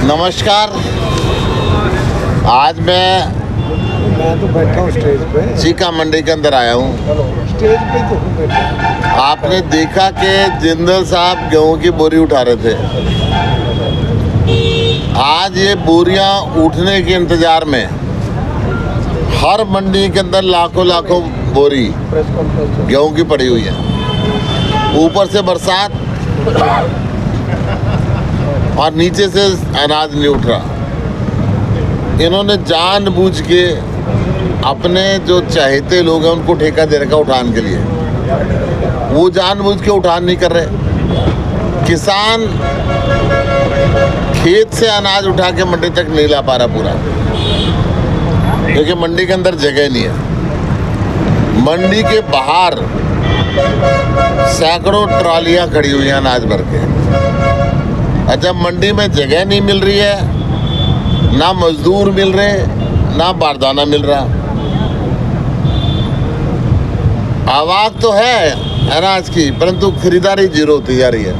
नमस्कार। आज मैं तो बैठा हूँ स्टेज पे। चीका मंडी के अंदर आया हूँ। स्टेज पे तो हूँ बैठा। आपने देखा कि जिंदल साहब गेहूं की बोरी उठा रहे थे। आज ये बोरियां उठने के इंतजार में हर मंडी के अंदर लाखों लाखों बोरी प्रेस कॉन्फ्रेंस गेहूं की पड़ी हुई है। ऊपर से बरसात और नीचे से अनाज नहीं उठ रहा। इन्होंने जानबूझ के अपने जो चाहते लोग हैं उनको ठेका दे रखा उठान के लिए। वो जानबूझ के उठान नहीं कर रहे। किसान खेत से अनाज उठा के मंडी तक नहीं ला पा रहा पूरा, क्योंकि मंडी के अंदर जगह नहीं है। मंडी के बाहर सैकड़ों ट्रालियां खड़ी हुई हैं अनाज भर के। और जब मंडी में जगह नहीं मिल रही है, ना मजदूर मिल रहे, ना बारदाना मिल रहा। आवाज तो है अनाज की, परंतु खरीदारी जीरो होती जा रही है।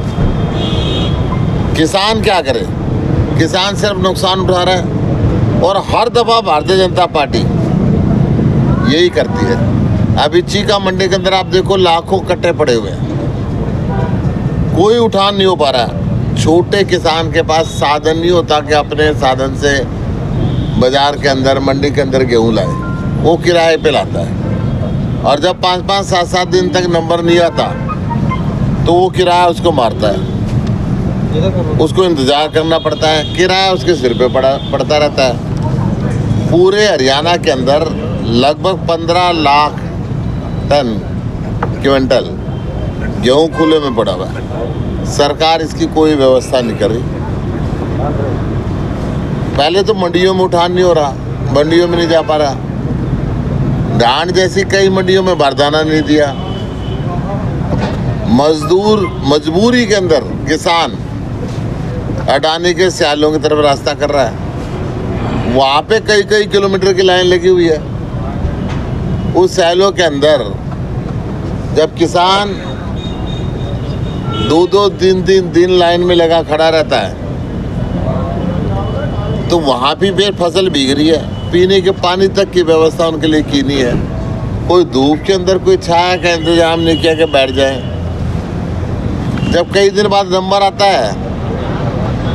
किसान क्या करे? किसान सिर्फ नुकसान उठा रहा है। और हर दफा भारतीय जनता पार्टी यही करती है। अभी चीका मंडी के अंदर आप देखो, लाखों कट्टे पड़े हुए हैं, कोई उठान नहीं हो पा रहा है। छोटे किसान के पास साधन नहीं होता कि अपने साधन से बाजार के अंदर, मंडी के अंदर गेहूँ लाए। वो किराए पे लाता है, और जब 5-5, 7-7 दिन तक नंबर नहीं आता तो वो किराया उसको मारता है। उसको इंतज़ार करना पड़ता है, किराया उसके सिर पे पड़ता रहता है। पूरे हरियाणा के अंदर लगभग 15 लाख टन क्विंटल गेहूँ खुले में पड़ा हुआ है। सरकार इसकी कोई व्यवस्था नहीं कर रही। पहले तो मंडियों में उठान नहीं हो रहा, मंडियों में नहीं जा पा रहा। डांड जैसी कई मंडियों में बारदाना नहीं दिया। मजबूरी के अंदर किसान अडानी के स्यालों की तरफ रास्ता कर रहा है। वहाँ पे कई किलोमीटर की लाइन लगी हुई है। उस स्यालों के अंदर जब किसान 2-2 दिन लाइन में लगा खड़ा रहता है, तो वहाँ भी फिर फसल भीग रही है। पीने के पानी तक की व्यवस्था उनके लिए की नहीं है। कोई धूप के अंदर कोई छाया का इंतजाम नहीं किया कि बैठ जाए। जब कई दिन बाद नंबर आता है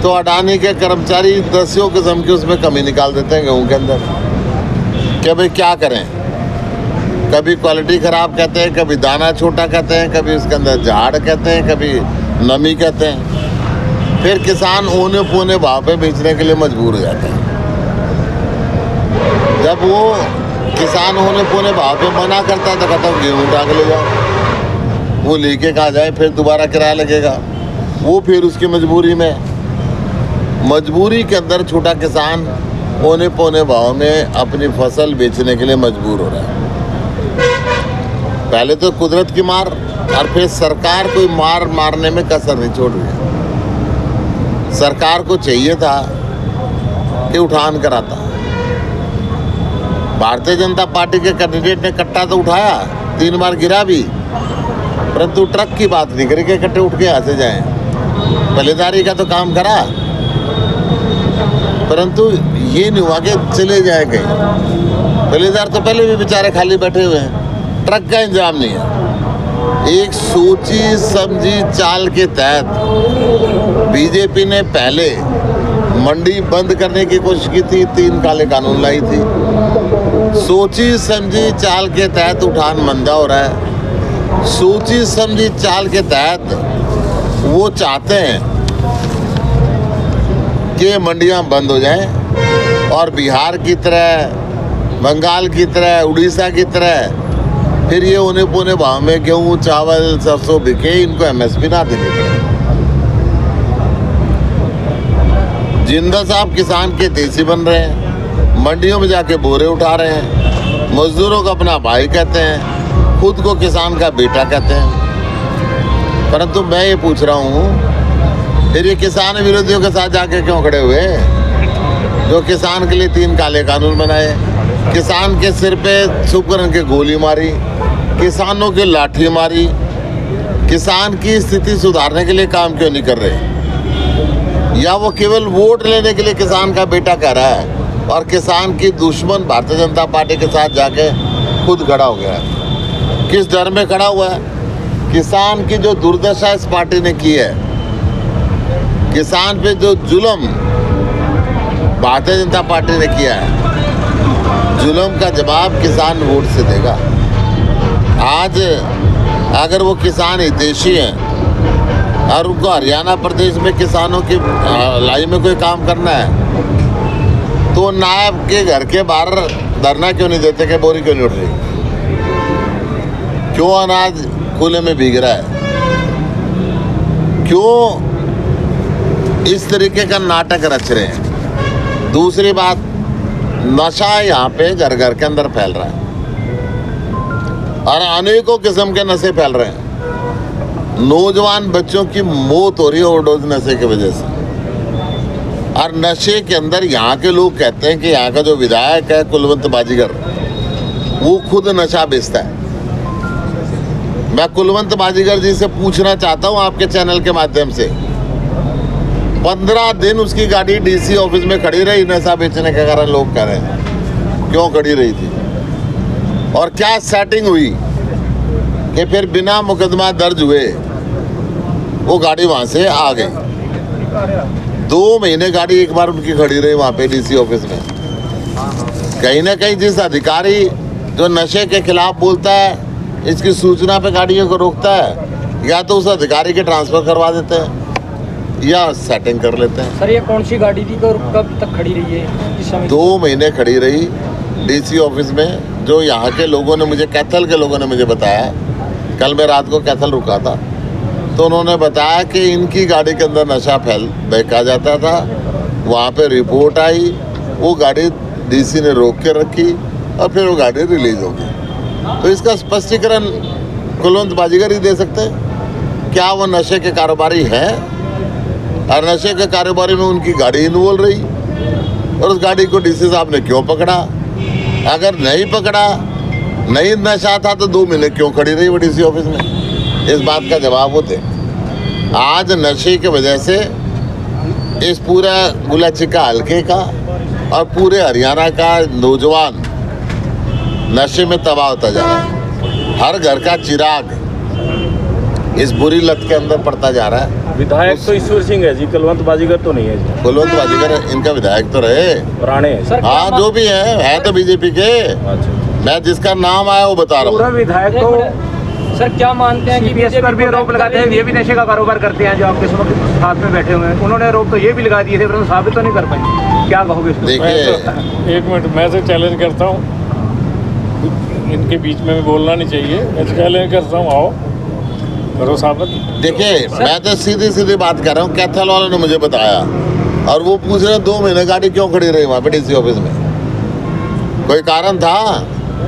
तो अडानी के कर्मचारी दसियों किस्म की उसमें कमी निकाल देते हैं गेहूँ के अंदर। क्या भाई क्या करें? कभी क्वालिटी ख़राब कहते हैं, कभी दाना छोटा कहते हैं, कभी उसके अंदर झाड़ कहते हैं, कभी नमी कहते हैं। फिर किसान औने पौने भाव पे बेचने के लिए मजबूर हो जाता है। जब वो किसान औने पौने भाव पे मना करता है तो कहता है गेहूँ उठा के ले जाओ। वो लेके कहाँ जाए? फिर दोबारा किराया लगेगा। वो फिर उसकी मजबूरी के अंदर छोटा किसान औने पौने भाव में अपनी फसल बेचने के लिए मजबूर हो रहा है। पहले तो कुदरत की मार, और फिर सरकार कोई मारने में कसर नहीं छोड़ रही है। सरकार को चाहिए था कि उठान कराता। भारतीय जनता पार्टी के कैंडिडेट ने कट्टा तो उठाया, 3 बार गिरा भी, परंतु ट्रक की बात नहीं करी कि कट्टे उठ के यहाँ से जाएं। पहलेदारी का तो काम करा, परंतु ये नहीं हुआ कि चले जाए कहीं। पहलेदार तो पहले भी बेचारे खाली बैठे हुए हैं। ट्रक का इंतजाम नहीं है। एक सोची समझी चाल के तहत बीजेपी ने पहले मंडी बंद करने की कोशिश की थी, 3 काले कानून लाई थी। सोची समझी चाल के तहत उठान मंदा हो रहा है। सोची समझी चाल के तहत वो चाहते हैं कि मंडियां बंद हो जाएं और बिहार की तरह, बंगाल की तरह, उड़ीसा की तरह फिर ये औने पौने भाव में गेहूँ, चावल, सरसों बिके, इनको एमएसपी ना देनी पड़े। जिंदल साहब किसान के देसी बन रहे हैं, मंडियों में जाके बोरे उठा रहे हैं, मजदूरों को अपना भाई कहते हैं, खुद को किसान का बेटा कहते हैं। परंतु मैं ये पूछ रहा हूँ, फिर ये किसान विरोधियों के साथ जाके क्यों खड़े हुए, जो किसान के लिए 3 काले कानून बनाए, किसान के सिर पे सुपरन के गोली मारी, किसानों के लाठी मारी। किसान की स्थिति सुधारने के लिए काम क्यों नहीं कर रहे? या वो केवल वोट लेने के लिए किसान का बेटा कह रहा है और किसान की दुश्मन भारतीय जनता पार्टी के साथ जाके खुद खड़ा हो गया है। किस डर में खड़ा हुआ है? किसान की जो दुर्दशा इस पार्टी ने की है, किसान पे जो जुल्म भारतीय जनता पार्टी ने किया है, जुल्म का जवाब किसान वोट से देगा। आज अगर वो किसान हितैषी हैं और उनको हरियाणा प्रदेश में किसानों की लाई में कोई काम करना है तो नायब के घर के बाहर धरना क्यों नहीं देते कि बोरी क्यों नहीं उठ रही, क्यों अनाज खुले में भीग रहा है, क्यों इस तरीके का नाटक रच रहे हैं। दूसरी बात, नशा यहाँ पे घर घर के अंदर फैल रहा है और अनेकों किस्म के नशे फैल रहे हैं। नौजवान बच्चों की मौत हो रही है ओवरडोज नशे की वजह से। और नशे के अंदर यहाँ के लोग कहते हैं कि यहाँ का जो विधायक है कुलवंत बाजीगर, वो खुद नशा बेचता है। मैं कुलवंत बाजीगर जी से पूछना चाहता हूँ आपके चैनल के माध्यम से, 15 दिन उसकी गाड़ी डीसी ऑफिस में खड़ी रही नशा बेचने के कारण। लोग कह रहे हैं क्यों खड़ी रही थी और क्या सेटिंग हुई कि फिर बिना मुकदमा दर्ज हुए वो गाड़ी वहां से आ गई। 2 महीने गाड़ी एक बार उनकी खड़ी रही वहां पे डीसी ऑफिस में। कहीं ना कहीं जिस अधिकारी जो नशे के खिलाफ बोलता है, इसकी सूचना पे गाड़ियों को रोकता है, या तो उस अधिकारी के ट्रांसफर करवा देते हैं या सेटिंग कर लेते हैं। सर ये कौन सी गाड़ी थी और कब तक खड़ी रही है? किस समय? 2 महीने खड़ी रही डीसी ऑफिस में। जो यहाँ के लोगों ने मुझे, कैथल के लोगों ने मुझे बताया, कल मैं रात को कैथल रुका था तो उन्होंने बताया कि इनकी गाड़ी के अंदर नशा बेचा जाता था। वहाँ पे रिपोर्ट आई, वो गाड़ी डीसी ने रोक के रखी और फिर वो गाड़ी रिलीज हो गई। तो इसका स्पष्टीकरण कुलवंत बाजीगर ही दे सकते हैं। क्या वो नशे के कारोबारी हैं और नशे के कारोबारी में उनकी गाड़ी इन्वॉल्व रही और उस गाड़ी को डीसी साहब ने क्यों पकड़ा? अगर नहीं पकड़ा, नहीं नशा था तो 2 महीने क्यों खड़ी रही वो डीसी ऑफिस में? इस बात का जवाब वो दे। आज नशे की वजह से इस पूरा गुलाचिका हल्के का और पूरे हरियाणा का नौजवान नशे में तबाह होता जा रहा है। हर घर का चिराग इस बुरी लत के अंदर पड़ता जा रहा है। विधायक तो ईश्वर सिंह है जी, कुलवंत बाजीगर तो नहीं है जी। कुलवंत बाजीगर इनका विधायक तो रहे, पुराने हैं। सर हाँ जो भी है तो बीजेपी के। अच्छा, मैं जिसका नाम आया वो बता रहा पूरा हूँ। विधायक एक तो मिनट। सर क्या मानते हैं कि सीपीएस पर भी आरोप लगाते हैं, ये भी नशे का कारोबार करते हैं जो आपके साथ में बैठे हुए हैं। उन्होंने आरोप तो ये भी लगा दिए थे, परंतु साबित तो नहीं कर पाए। क्या कहोगे इसको? देखिए, एक मिनट, मैं तो चैलेंज करता हूँ, इनके बीच में बोलना नहीं चाहिए। मैं चैलेंज करता हूँ, आओ करो साबित। देखिए मैं तो सीधी सीधी बात कर रहा हूँ। कैथल वालों ने मुझे बताया और वो पूछ रहे 2 महीने गाड़ी क्यों खड़ी रही वहाँ पे डीसी ऑफिस में? कोई कारण था?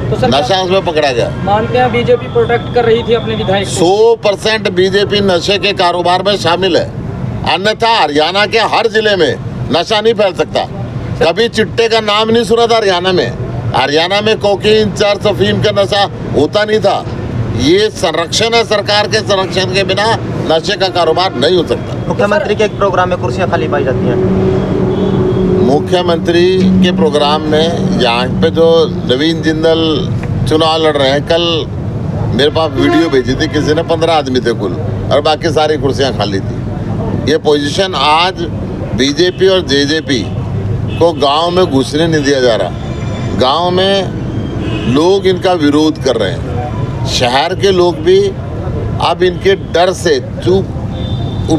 तो सर नशा उसमें पकड़ा गया। मानते हैं बीजेपी प्रोटेक्ट कर रही थी अपने विधायक को? 100% बीजेपी नशे के कारोबार में शामिल है, अन्यथा हरियाणा के हर जिले में नशा नहीं फैल सकता। कभी चिट्टे का नाम नहीं सुना था हरियाणा में। हरियाणा में कोकीन, चरस, अफीम का नशा होता नहीं था। ये संरक्षण है, सरकार के संरक्षण के बिना नशे का कारोबार नहीं हो सकता। मुख्यमंत्री के एक प्रोग्राम में कुर्सियां खाली पाई जाती हैं। मुख्यमंत्री के प्रोग्राम में यहाँ पे जो नवीन जिंदल चुनाव लड़ रहे हैं, कल मेरे पास वीडियो भेजी थी किसी ने, 15 आदमी थे कुल और बाकी सारी कुर्सियाँ खाली थी। ये पोजीशन आज बीजेपी और जेजेपी को गांव में घुसने नहीं दिया जा रहा। गांव में लोग इनका विरोध कर रहे हैं। शहर के लोग भी अब इनके डर से चूप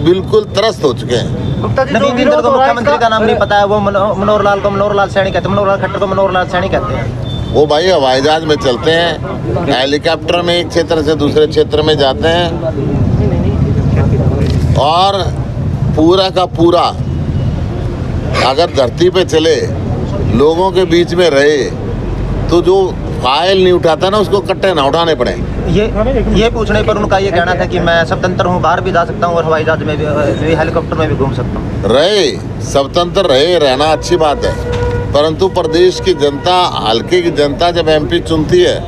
बिल्कुल त्रस्त हो चुके हैं। गुप्ता जी, नवीन जिंदल को मुख्यमंत्री का नाम नहीं पता है। वो मनोहर लाल को मनोहर लाल सैनी कहते हैं, मनोहर लाल खट्टर को मनोहर लाल सैनी कहते हैं। वो भाई हवाई जहाज में चलते हैं, हेलीकॉप्टर में एक क्षेत्र से दूसरे क्षेत्र में जाते हैं और पूरा का पूरा अगर धरती पे चले, लोगों के बीच में रहे, तो जो फाइल नहीं उठाता ना उसको कट्टे ना उठाने पड़े। ये पूछने पर उनका ये कहना था कि मैं स्वतंत्र हूँ, बाहर भी जा सकता हूँ और हवाई जहाज में भी, हेलीकॉप्टर में भी घूम सकता हूँ। रहे, स्वतंत्र रहे, रहना अच्छी बात है, परंतु प्रदेश की जनता, हल्के की जनता जब एमपी चुनती है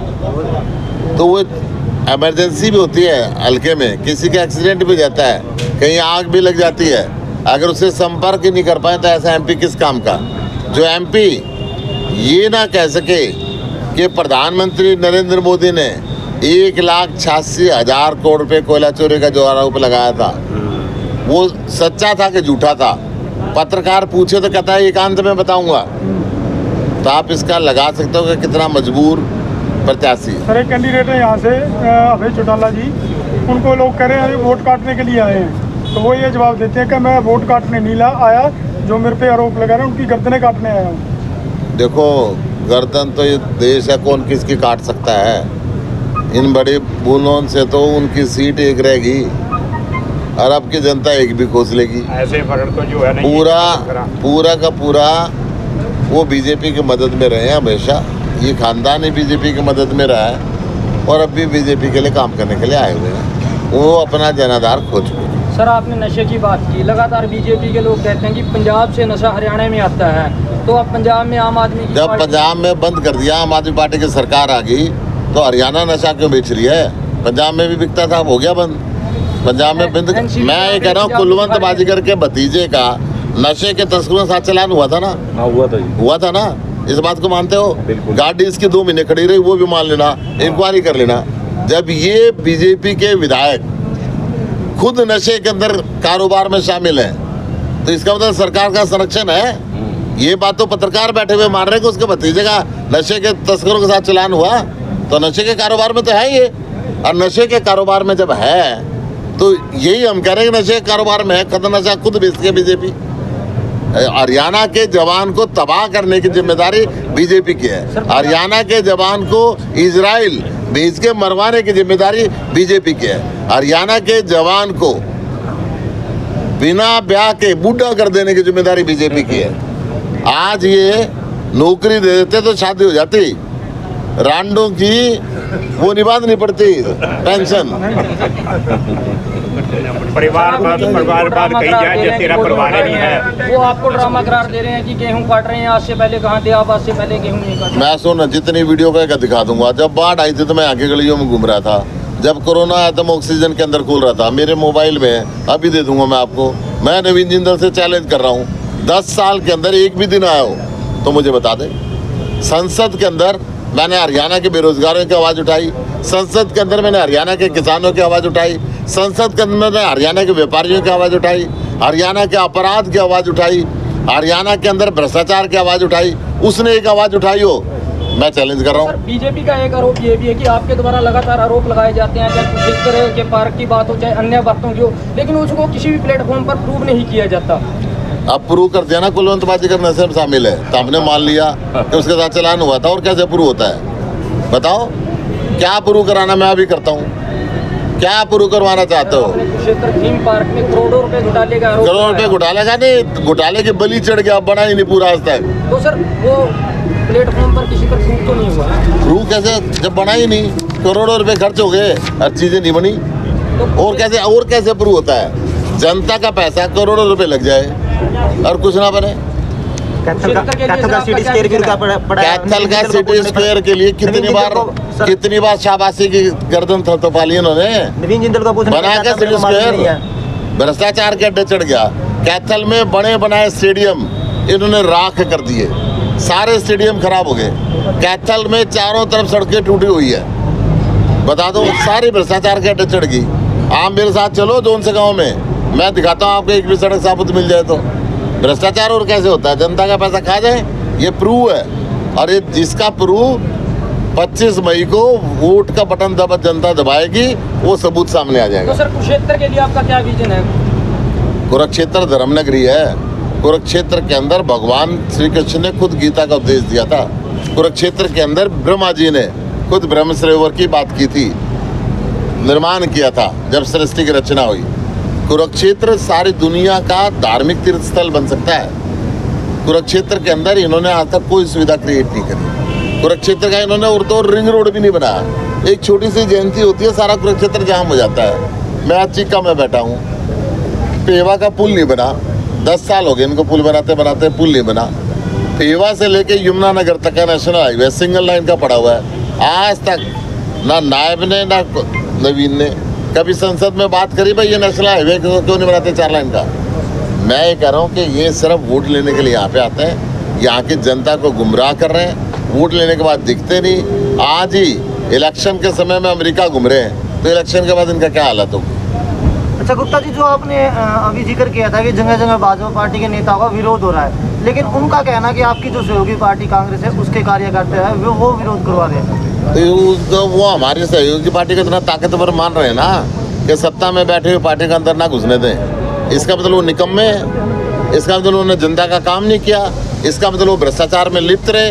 तो वो इमरजेंसी भी होती है। हल्के में किसी का एक्सीडेंट भी जाता है, कहीं आग भी लग जाती है, अगर उससे संपर्क ही नहीं कर पाए तो ऐसा एमपी किस काम का? जो एमपी ये ना कह सके कि प्रधानमंत्री नरेंद्र मोदी ने 1,86,000 करोड़ रुपए कोयला चोरी का जो आरोप लगाया था वो सच्चा था कि झूठा था? पत्रकार पूछे तो कहता है एकांत में बताऊंगा। तो आप इसका लगा सकते हो कि कितना मजबूर प्रत्याशी है। सर एक कैंडिडेट है यहाँ से अभय चौटाला जी, उनको लोग कह रहे हैं वोट काटने के लिए आए हैं, तो वो ये जवाब देते हैं कि मैं वोट काटने नहीं आया, जो मेरे पे आरोप लगा रहे हैं उनकी गर्दनें काटने आया हूँ। देखो गर्दन तो ये देश है, कौन किसकी काट सकता है? इन बड़े बूंदों से तो उनकी सीट एक रहेगी और अब की जनता एक भी खोस लेगी। ऐसे फर्क तो जो है नहीं पूरा का पूरा वो बीजेपी की मदद में रहे हैं हमेशा। ये खानदान ही बीजेपी की मदद में रहा है और अब भी बीजेपी के लिए काम करने के लिए आए हुए हैं। वो अपना जनाधार खो चुके हैं। सर आपने नशे की बात की, लगातार बीजेपी के लोग कहते हैं कि पंजाब से नशा हरियाणा में आता है, तो अब पंजाब में आम आदमी की जब पंजाब में बंद कर दिया आम आदमी पार्टी की सरकार आ गई तो हरियाणा नशा क्यों बेच रही है? पंजाब में भी बिकता था, हो गया बंद। पंजाब में बंद। मैं ये कह रहा हूँ कुलवंत बाजीगर के भतीजे का नशे के तस्करों के साथ चलान हुआ था ना? हाँ हुआ था ना? इस बात को मानते हो? गाड़ी इसकी 2 महीने खड़ी रही, वो भी मान लेना, इंक्वायरी कर लेना। जब ये बीजेपी के विधायक खुद नशे के अंदर कारोबार में शामिल हैं तो इसका मतलब सरकार का संरक्षण है। ये बात तो पत्रकार बैठे हुए मान रहे हैं कि उसके भतीजे का नशे के तस्करों के साथ चलान हुआ, तो नशे के कारोबार में तो है ये। और नशे के कारोबार में जब है तो यही हम कह रहे हैं कि नशे के कारोबार में है, खत्म नशा खुद बेचती है बीजेपी। हरियाणा के जवान को तबाह करने की जिम्मेदारी बीजेपी की है। हरियाणा के जवान को इजराइल भेज के मरवाने की जिम्मेदारी बीजेपी की है। हरियाणा के जवान को बिना ब्याह के बूढ़ा कर देने की जिम्मेदारी बीजेपी की है। आज ये नौकरी दे देते तो शादी हो जाती, रांडों की वो निभानी पड़ती पेंशन। परिवार बात कही जाए जब तेरा परिवार नहीं है। वो आपको ड्रामा करार दे रहे हैं कि गेहूं काट रहे हैं, आज से पहले कहाँ थे आप, आज से पहले गेहूं नहीं काट। मैं सुन जितनी वीडियो का दिखा दूंगा। जब बाढ़ आई थी तो मैं आगे गलियों में घूम रहा था, जब कोरोना आया तो मैं ऑक्सीजन के अंदर खोल रहा था, मेरे मोबाइल में अभी दे दूंगा मैं आपको। मैं नवीन जिंदल से चैलेंज कर रहा हूँ 10 साल के अंदर एक भी दिन आया हो तो मुझे बता दे। संसद के अंदर मैंने हरियाणा के बेरोजगारों की आवाज़ उठाई, संसद के अंदर मैंने हरियाणा के किसानों की आवाज़ उठाई, संसद के अंदर मैंने हरियाणा के व्यापारियों की आवाज़ उठाई, हरियाणा के अपराध की आवाज़ उठाई, हरियाणा के अंदर भ्रष्टाचार की आवाज़ उठाई। उसने एक आवाज़ उठाई हो, मैं चैलेंज कर रहा हूँ। बीजेपी का एक आरोप ये भी है कि आपके द्वारा लगातार आरोप लगाए जाते हैं, चाहे कुरुक्षेत्र के पार्क की बात हो चाहे अन्य बातों की हो, लेकिन उसको किसी भी प्लेटफॉर्म पर प्रूव नहीं किया जाता। अब प्रूव कर दिया ना कुलवंत बाजीगर नशे में शामिल है, तो हमने मान लिया कि उसके साथ चलान हुआ था। और कैसे प्रूव होता है बताओ? क्या प्रूव कराना मैं अभी करता हूँ? क्या प्रूव करवाना चाहते हो? कुरुक्षेत्र थीम पार्क में करोड़ों रुपए घोटाले का आरोप, करोड़ रुपए घोटाले का नहीं, घोटाले की बलि चढ़ गया, बना ही नहीं पूरा आज तक। तो सर वो प्लेटफॉर्म पर किसी पर प्रूव तो नहीं हुआ? प्रूव कैसे जब बना ही नहीं, करोड़ों रुपए खर्च हो गए, हर चीजें नहीं बनी, और कैसे प्रूव होता है? जनता का पैसा करोड़ों रुपए लग जाए और कुछ ना बने। कैथल का सिटी स्क्वायर के लिए कितनी बार शाबाशी की गर्दन थपथपा ली इन्होंने। नवीन जिंदल का बना के सिटी स्क्वायर भ्रष्टाचार के अड्डे चढ़ गया। कैथल में बने बनाए स्टेडियम इन्होंने राख कर दिए, सारे स्टेडियम खराब हो गए। कैथल में चारों तरफ सड़कें टूटी हुई है, बता दो, सारी भ्रष्टाचार के अड्डे चढ़ गई। आप मेरे साथ चलो जोन से गाँव में, मैं दिखाता हूँ आपको एक भी सड़क साबुत मिल जाए तो। भ्रष्टाचार और कैसे होता है? जनता का पैसा खा जाए, ये प्रूव है। और ये जिसका प्रूव 25 मई को वोट का बटन जनता दबाएगी वो सबूत सामने आ जाएगा। तो सर कुरुक्षेत्र के लिए आपका क्या विजन है? कुरुक्षेत्र धर्मनगरी है। कुरुक्षेत्र के अंदर भगवान श्री कृष्ण ने खुद गीता का उपदेश दिया था। कुरुक्षेत्र के अंदर ब्रह्मा जी ने खुद ब्रह्म सरोवर की बात की थी, निर्माण किया था जब सृष्टि की रचना हुई। कुरुक्षेत्र सारी दुनिया का धार्मिक तीर्थ स्थल बन सकता है। कुरुक्षेत्र के अंदर इन्होंने आज तक कोई सुविधा क्रिएट नहीं करी। कुरुक्षेत्र का इन्होंने और तो रिंग रोड भी नहीं बनाया। एक छोटी सी जयंती होती है, सारा कुरुक्षेत्र जाम हो जाता है। मैं आज चीका में बैठा हूँ, पेवा का पुल नहीं बना, 10 साल हो गए इनको पुल बनाते बनाते, पुल नहीं बना। पेवा से लेके यमुनानगर तक का नेशनल हाईवे सिंगल लाइन का पड़ा हुआ है। आज तक ना नायब ने ना नवीन ने कभी संसद में बात करी भाई ये नेशनल हाईवे क्यों नहीं बनाते 4 लाइन का। मैं ये कह रहा हूँ कि ये सिर्फ वोट लेने के लिए यहाँ पे आते हैं, यहाँ की जनता को गुमराह कर रहे हैं, वोट लेने के बाद दिखते नहीं। आज ही इलेक्शन के समय में अमेरिका घूम रहे हैं, तो इलेक्शन के बाद इनका क्या हालत होगी। अच्छा गुप्ता जी, जो आपने अभी जिक्र किया था कि जगह जगह भाजपा पार्टी के नेताओं का विरोध हो रहा है, लेकिन उनका कहना कि आपकी जो सहयोगी पार्टी कांग्रेस है उसके कार्यकर्ता है वो विरोध करवा रहे हैं। तो वो हमारी सहयोगी पार्टी को इतना ताकतवर मान रहे हैं ना कि सत्ता में बैठे हुए पार्टी के अंदर ना घुसने दें। इसका मतलब वो निकम्मे हैं, इसका मतलब उन्होंने जनता का काम नहीं किया, इसका मतलब वो भ्रष्टाचार में लिप्त रहे,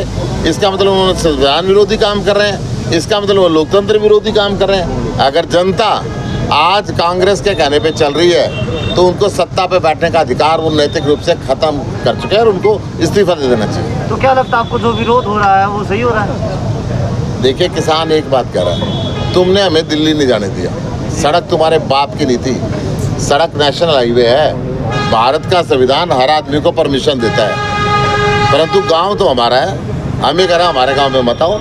इसका मतलब उन्होंने संविधान विरोधी काम कर रहे हैं, इसका मतलब वो लोकतंत्र विरोधी काम कर रहे हैं। अगर जनता आज कांग्रेस के कहने पे चल रही है तो उनको सत्ता पे बैठने का अधिकार वो नैतिक रूप से खत्म कर चुके हैं और उनको इस्तीफा दे देना चाहिए। तो क्या लगता है आपको, जो विरोध हो रहा है वो सही हो रहा है? देखिए, किसान एक बात कह रहा है, तुमने हमें दिल्ली नहीं जाने दिया, सड़क तुम्हारे बाप की नहीं थी, सड़क नेशनल हाईवे है, भारत का संविधान हर आदमी को परमिशन देता है, परंतु गांव तो हमारा है। हम ये कह रहे हैं हमारे गांव में मत आओ,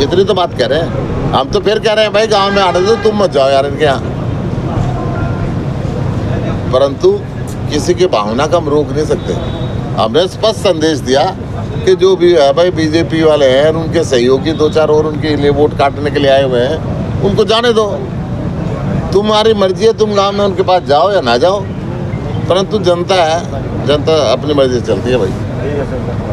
इतनी तो बात कह रहे हैं। हम तो फिर कह रहे हैं भाई गांव में आने दो, तुम मत जाओ यार इनके यहाँ, परंतु किसी की भावना का हम रोक नहीं सकते। हमने स्पष्ट संदेश दिया कि जो भी है भाई बीजेपी वाले हैं, उनके सहयोगी दो चार और उनके लिए वोट काटने के लिए आए हुए हैं, उनको जाने दो, तुम्हारी मर्जी है, तुम गांव में उनके पास जाओ या ना जाओ, परंतु जनता है, जनता अपनी मर्जी से चलती है भाई।